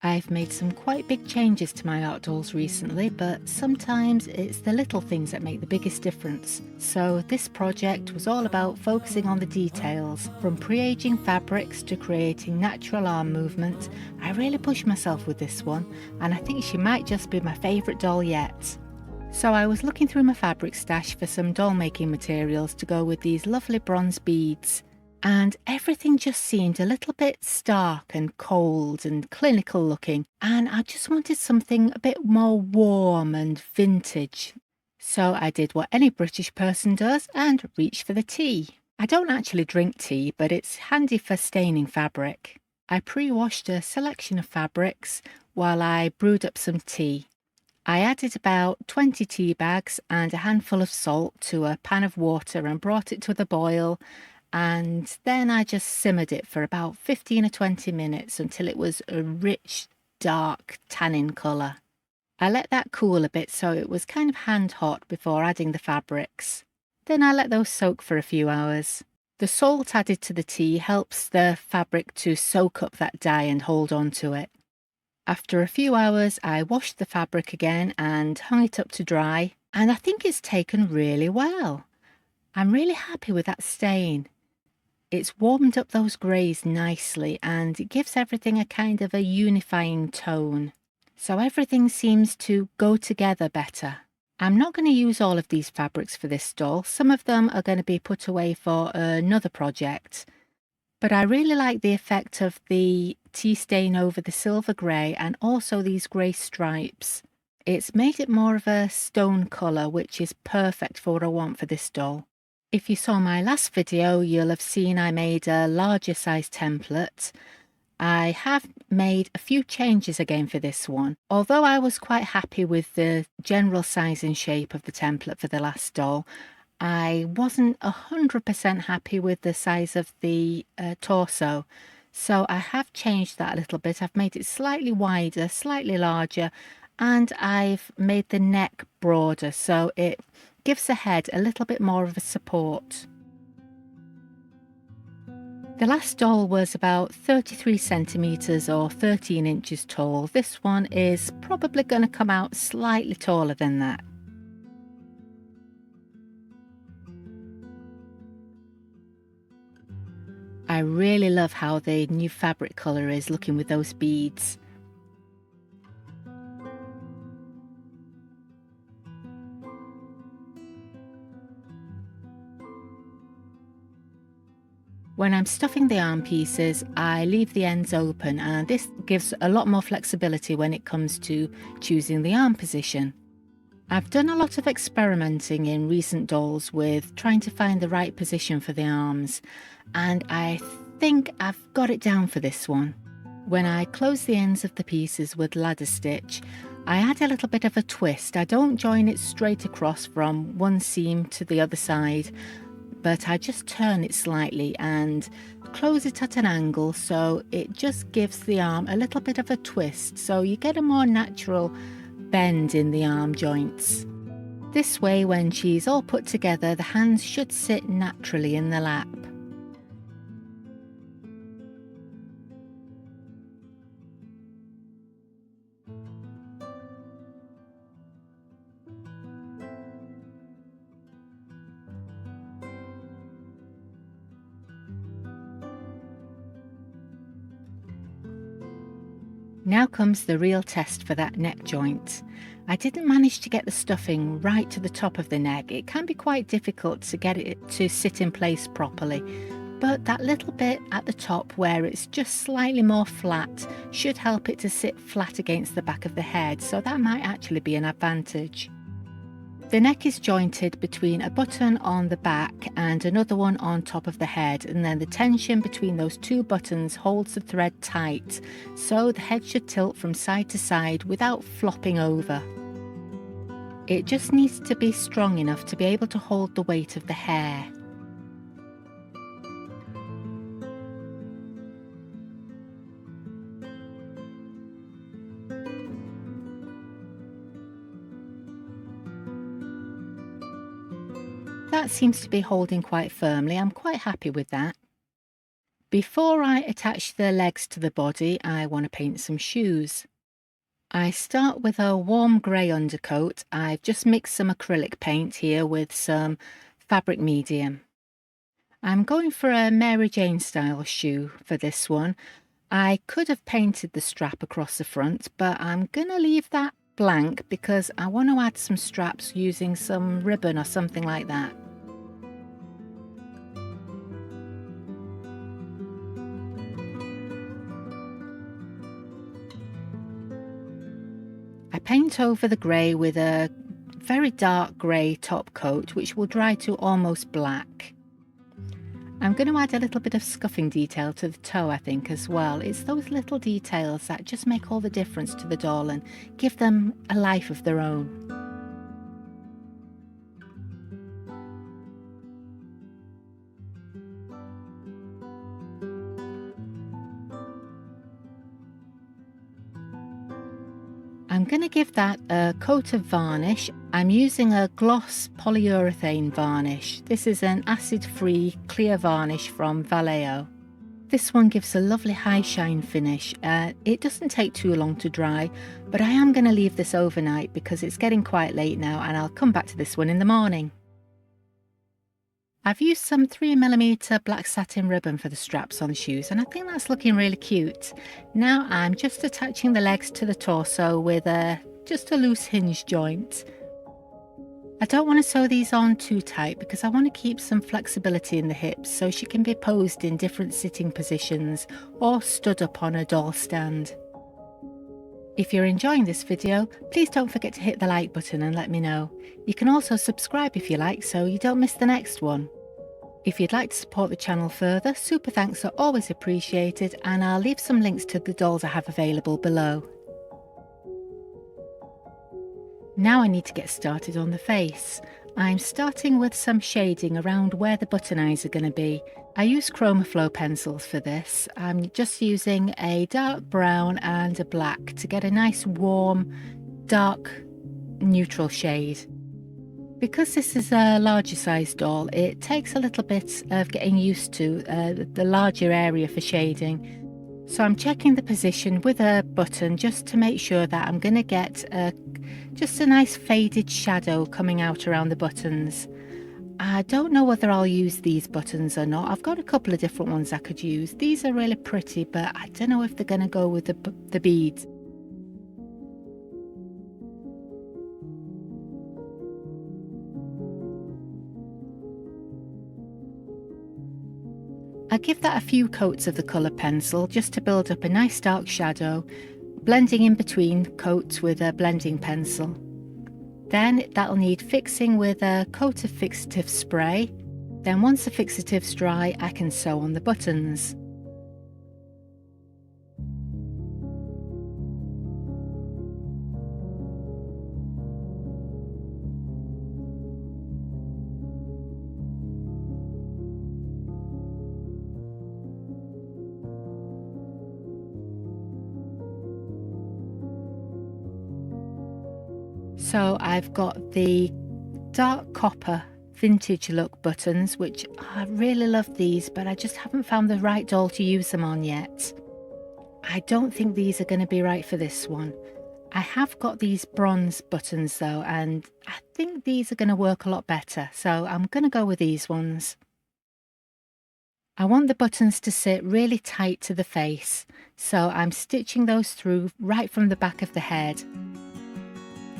I've made some quite big changes to my art dolls recently, but sometimes it's the little things that make the biggest difference. So this project was all about focusing on the details. From pre-aging fabrics to creating natural arm movement, I really pushed myself with this one, and I think she might just be my favourite doll yet. So I was looking through my fabric stash for some doll making materials to go with these lovely bronze beads. And everything just seemed a little bit stark and cold and clinical looking, and I just wanted something a bit more warm and vintage. So I did what any British person does and reached for the tea. I don't actually drink tea, but it's handy for staining fabric. I pre-washed a selection of fabrics while I brewed up some tea. I added about 20 tea bags and a handful of salt to a pan of water and brought it to the boil, and then I just simmered it for about 15 or 20 minutes until it was a rich, dark tannin colour. I let that cool a bit so it was kind of hand hot before adding the fabrics. Then I let those soak for a few hours. The salt added to the tea helps the fabric to soak up that dye and hold on to it. After a few hours, I washed the fabric again and hung it up to dry, and I think it's taken really well. I'm really happy with that stain. It's warmed up those greys nicely and it gives everything a kind of a unifying tone. So everything seems to go together better. I'm not going to use all of these fabrics for this doll. Some of them are going to be put away for another project. But I really like the effect of the tea stain over the silver grey and also these grey stripes. It's made it more of a stone colour, which is perfect for what I want for this doll. If you saw my last video, you'll have seen I made a larger size template. I have made a few changes again for this one. Although I was quite happy with the general size and shape of the template for the last doll, I wasn't 100% happy with the size of the torso. So I have changed that a little bit. I've made it slightly wider, slightly larger, and I've made the neck broader so it gives the head a little bit more of a support. The last doll was about 33 centimetres or 13 inches tall. This one is probably going to come out slightly taller than that. I really love how the new fabric colour is looking with those beads. When I'm stuffing the arm pieces, I leave the ends open, and this gives a lot more flexibility when it comes to choosing the arm position. I've done a lot of experimenting in recent dolls with trying to find the right position for the arms, and I think I've got it down for this one. When I close the ends of the pieces with ladder stitch, I add a little bit of a twist. I don't join it straight across from one seam to the other side, but I just turn it slightly and close it at an angle so it just gives the arm a little bit of a twist, so you get a more natural bend in the arm joints. This way, when she's all put together, the hands should sit naturally in the lap. Now comes the real test for that neck joint. I didn't manage to get the stuffing right to the top of the neck. It can be quite difficult to get it to sit in place properly, but that little bit at the top where it's just slightly more flat should help it to sit flat against the back of the head, so that might actually be an advantage. The neck is jointed between a button on the back and another one on top of the head, and then the tension between those two buttons holds the thread tight, so the head should tilt from side to side without flopping over. It just needs to be strong enough to be able to hold the weight of the hair. That seems to be holding quite firmly. I'm quite happy with that. Before I attach the legs to the body, I want to paint some shoes. I start with a warm grey undercoat. I've just mixed some acrylic paint here with some fabric medium. I'm going for a Mary Jane style shoe for this one. I could have painted the strap across the front, but I'm going to leave that blank because I want to add some straps using some ribbon or something like that. I paint over the grey with a very dark grey top coat, which will dry to almost black. I'm going to add a little bit of scuffing detail to the toe, I think, as well. It's those little details that just make all the difference to the doll and give them a life of their own. I'm going to give that a coat of varnish. I'm using a gloss polyurethane varnish. This is an acid-free clear varnish from Vallejo. This one gives a lovely high shine finish. It doesn't take too long to dry, but I am going to leave this overnight because it's getting quite late now and I'll come back to this one in the morning. I've used some 3mm black satin ribbon for the straps on the shoes and I think that's looking really cute. Now I'm just attaching the legs to the torso with just a loose hinge joint. I don't want to sew these on too tight because I want to keep some flexibility in the hips so she can be posed in different sitting positions or stood up on a doll stand. If you're enjoying this video, please don't forget to hit the like button and let me know. You can also subscribe if you like so you don't miss the next one. If you'd like to support the channel further, super thanks are always appreciated and I'll leave some links to the dolls I have available below. Now I need to get started on the face. I'm starting with some shading around where the button eyes are going to be. I use ChromaFlow pencils for this. I'm just using a dark brown and a black to get a nice warm, dark, neutral shade. Because this is a larger size doll, it takes a little bit of getting used to the larger area for shading. So I'm checking the position with a button just to make sure that I'm going to get just a nice faded shadow coming out around the buttons. I don't know whether I'll use these buttons or not. I've got a couple of different ones I could use. These are really pretty, but I don't know if they're going to go with the beads. I give that a few coats of the colour pencil just to build up a nice dark shadow, blending in between coats with a blending pencil. Then that'll need fixing with a coat of fixative spray. Then once the fixative's dry, I can sew on the buttons. So I've got the dark copper vintage look buttons, which I really love these, but I just haven't found the right doll to use them on yet. I don't think these are going to be right for this one. I have got these bronze buttons though, and I think these are going to work a lot better, so I'm going to go with these ones. I want the buttons to sit really tight to the face, so I'm stitching those through right from the back of the head.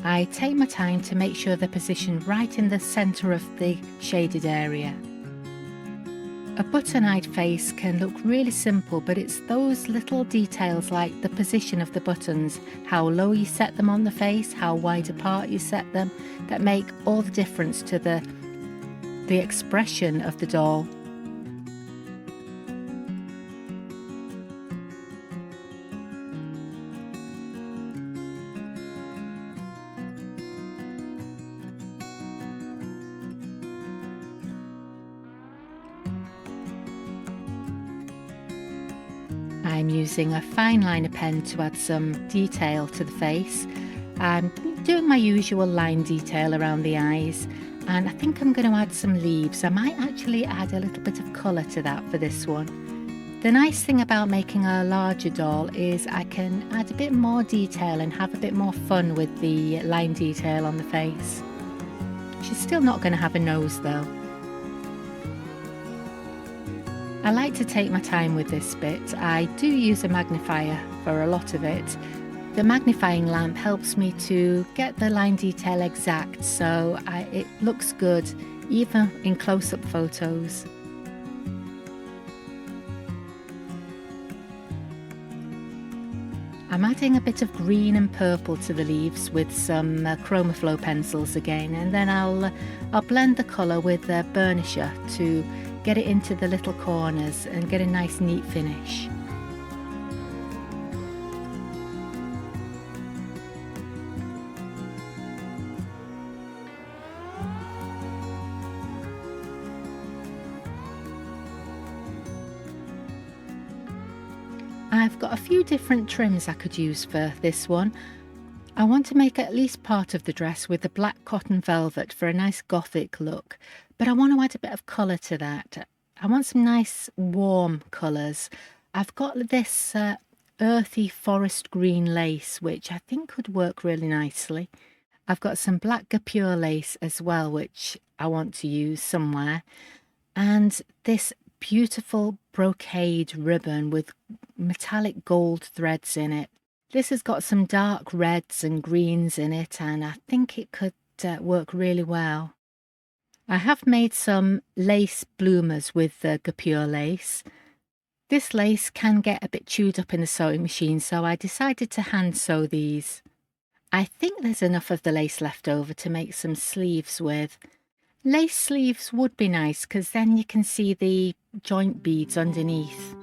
I take my time to make sure they're positioned right in the centre of the shaded area. A button-eyed face can look really simple, but it's those little details like the position of the buttons, how low you set them on the face, how wide apart you set them, that make all the difference to the expression of the doll. I'm using a fine liner pen to add some detail to the face. I'm doing my usual line detail around the eyes, and I think I'm going to add some leaves. I might actually add a little bit of colour to that for this one. The nice thing about making a larger doll is I can add a bit more detail and have a bit more fun with the line detail on the face. She's still not going to have a nose though. I like to take my time with this bit. I do use a magnifier for a lot of it. The magnifying lamp helps me to get the line detail exact, so it looks good even in close-up photos. I'm adding a bit of green and purple to the leaves with some Chromaflow pencils again, and then I'll blend the colour with the burnisher to get it into the little corners and get a nice neat finish. I've got a few different trims I could use for this one. I want to make at least part of the dress with the black cotton velvet for a nice gothic look, but I want to add a bit of colour to that. I want some nice warm colours. I've got this earthy forest green lace, which I think could work really nicely. I've got some black guipure lace as well, which I want to use somewhere. And this beautiful brocade ribbon with metallic gold threads in it. This has got some dark reds and greens in it, and I think it could work really well. I have made some lace bloomers with the guipure lace. This lace can get a bit chewed up in the sewing machine, so I decided to hand sew these. I think there's enough of the lace left over to make some sleeves with. Lace sleeves would be nice because then you can see the joint beads underneath.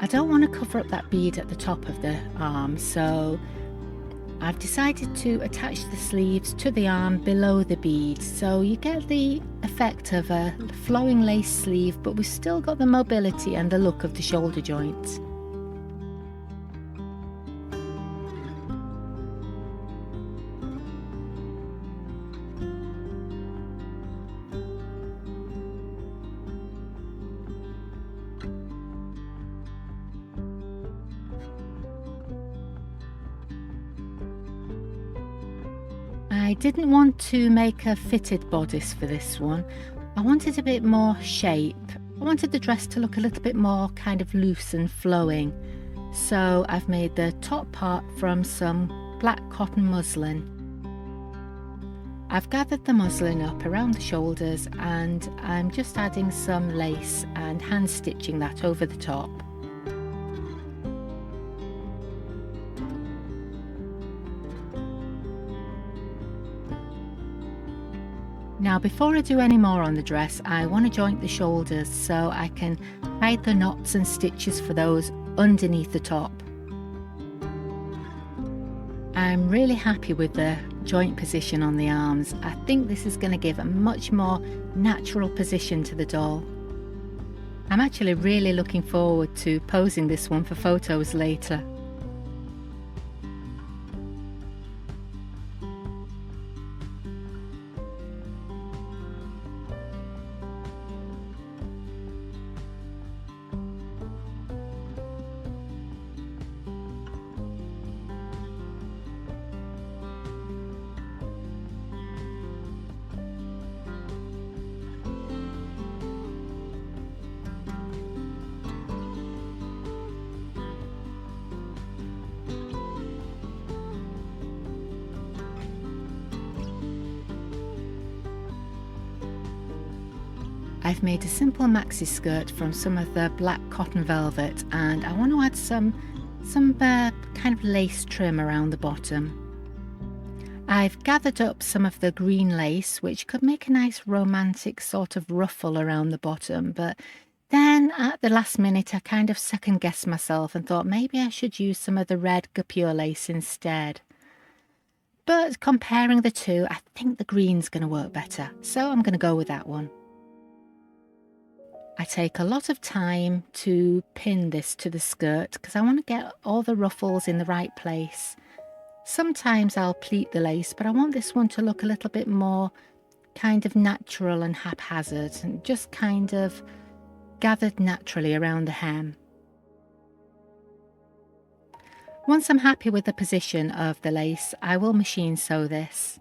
I don't want to cover up that bead at the top of the arm, so I've decided to attach the sleeves to the arm below the bead, so you get the effect of a flowing lace sleeve, but we've still got the mobility and the look of the shoulder joints. I didn't want to make a fitted bodice for this one. I wanted a bit more shape. I wanted the dress to look a little bit more kind of loose and flowing. So I've made the top part from some black cotton muslin. I've gathered the muslin up around the shoulders and I'm just adding some lace and hand stitching that over the top. Now before I do any more on the dress, I want to joint the shoulders so I can hide the knots and stitches for those underneath the top. I'm really happy with the joint position on the arms. I think this is going to give a much more natural position to the doll. I'm actually really looking forward to posing this one for photos later. I've made a simple maxi skirt from some of the black cotton velvet, and I want to add some kind of lace trim around the bottom. I've gathered up some of the green lace, which could make a nice romantic sort of ruffle around the bottom, but then at the last minute I kind of second guessed myself and thought maybe I should use some of the red guipure lace instead. But comparing the two, I think the green's going to work better, so I'm going to go with that one. I take a lot of time to pin this to the skirt because I want to get all the ruffles in the right place. Sometimes I'll pleat the lace, but I want this one to look a little bit more kind of natural and haphazard and just kind of gathered naturally around the hem. Once I'm happy with the position of the lace, I will machine sew this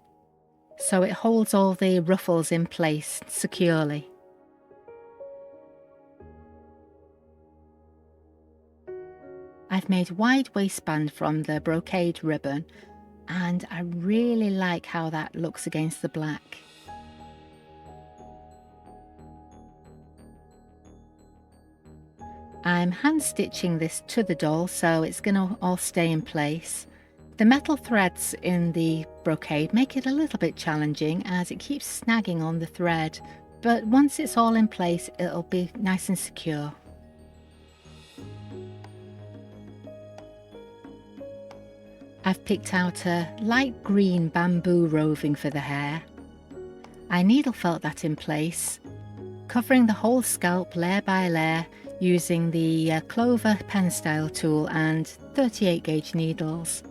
so it holds all the ruffles in place securely. I've made wide waistband from the brocade ribbon and I really like how that looks against the black. I'm hand stitching this to the doll so it's going to all stay in place. The metal threads in the brocade make it a little bit challenging as it keeps snagging on the thread, but once it's all in place it'll be nice and secure. I've picked out a light green bamboo roving for the hair. I needle felt that in place, covering the whole scalp layer by layer using the Clover pen style tool and 38 gauge needles.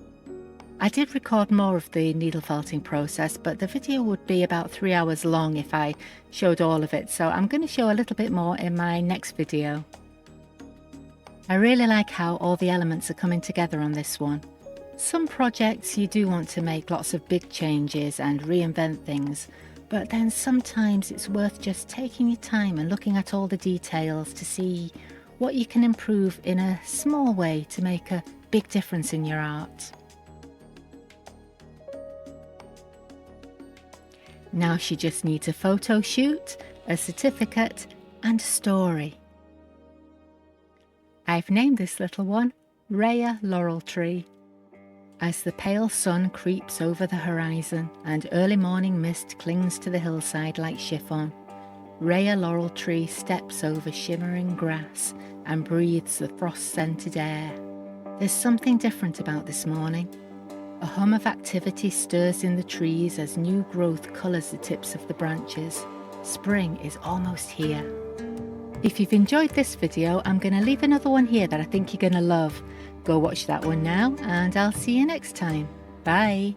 I did record more of the needle felting process, but the video would be about 3 hours long if I showed all of it, so I'm going to show a little bit more in my next video. I really like how all the elements are coming together on this one. Some projects you do want to make lots of big changes and reinvent things, but then sometimes it's worth just taking your time and looking at all the details to see what you can improve in a small way to make a big difference in your art. Now she just needs a photo shoot, a certificate and a story. I've named this little one Rhea Laurel Tree. As the pale sun creeps over the horizon and early morning mist clings to the hillside like chiffon, Rhea Laurel Tree steps over shimmering grass and breathes the frost-scented air. There's something different about this morning. A hum of activity stirs in the trees as new growth colours the tips of the branches. Spring is almost here. If you've enjoyed this video, I'm going to leave another one here that I think you're going to love. Go watch that one now, and I'll see you next time. Bye!